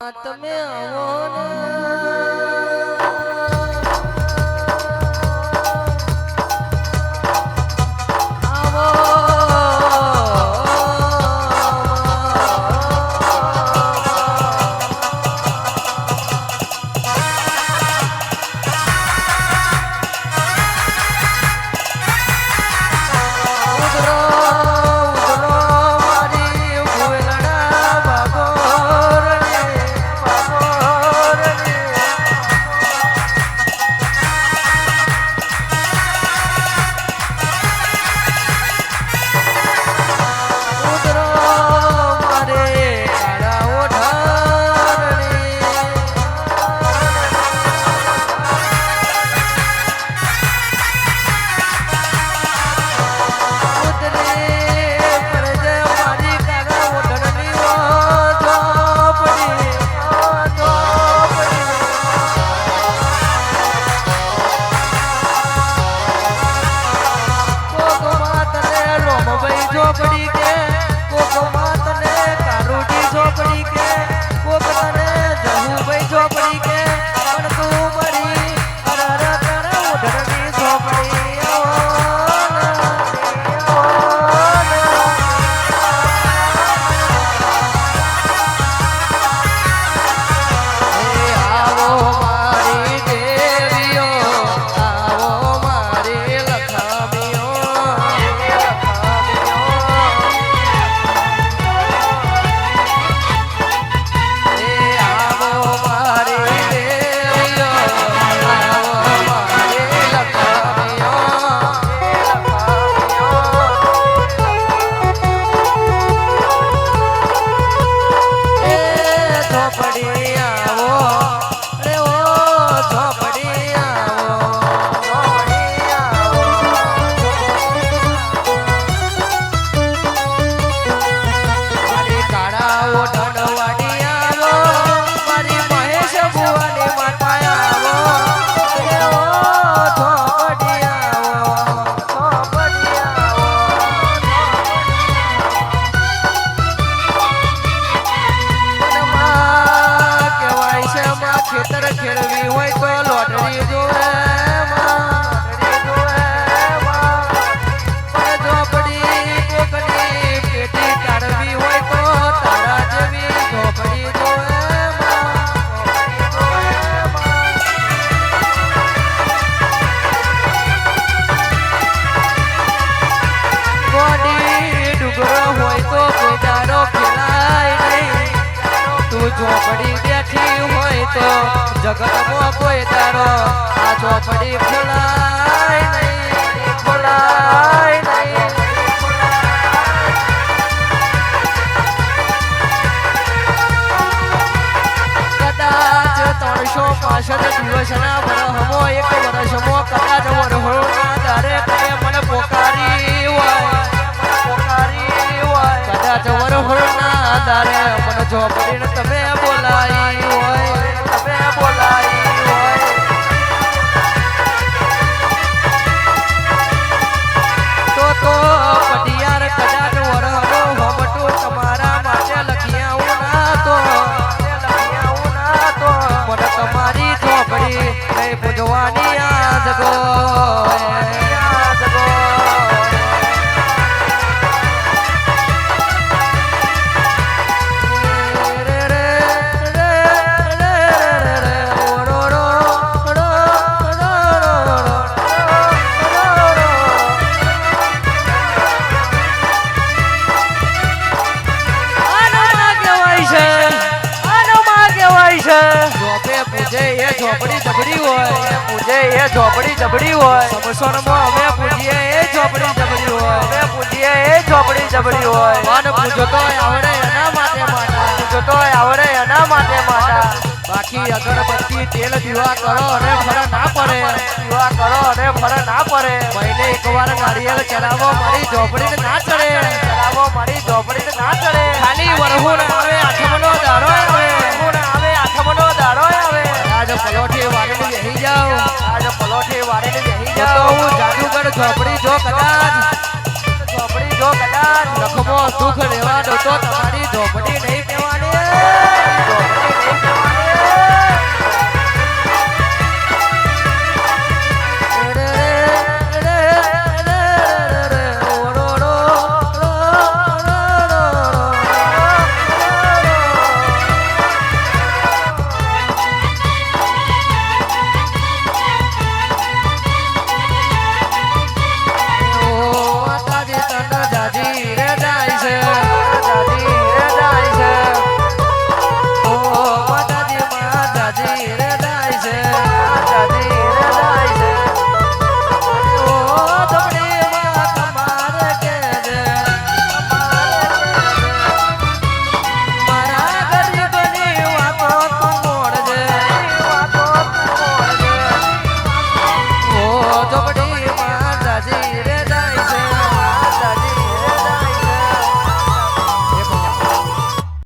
તમે આવો ખેતર ખેડવી હોય તો લોટરી જોવે ઝોપડી કોકની પેટી કાઢવી હોય તો તારા જેવી ઝોપડી જોવે ગોડી ડુંગરો હોય તો પેટારો ખેલાય નહીં તું ઝોપડી બેઠી હોય તો જગતમાં કોઈ તારો આ ચોપડી ફોલાય નહીં ફોલાય નહીં કદાચ 365 દિવસના વરહમો એક વર્ષમો કદાચ વરહોના દારે કરે મને પોકારી હોય કદાચ વરહોના દારે મને ઝોપડીને તમે બોલાઈ હોય તો પટિયાર કદાચ વરહનો હમટું તમારા માટે લખી આવું ના તો મને તમારી ઝોપડી નહીં પૂજવાની યાદ ગો ઝોપડી જબડી હોય સમસોનમાં અમે પૂજીએ એ ઝોપડી જબડી હોય અમે પૂજીએ એ ઝોપડી જબડી હોય મન પૂજો તો આવડે એના માટે માતા બાકી અગરબત્તી તેલ દીવા કરો અને ફર ના પડે મહિને એકવાર નારિયેળ ચડાવો મારી ઝોપડીને ના ચડે ખાલી વરહુણ આવે આઠમનો દાડો આવે આજ પલોઠી વાળીને બેહી જાઓ તો હું જાદુગર ઝોપડી જો કદાચ લખમો સુખ રહેવાનો તો તમારી ઝોપડી નહીં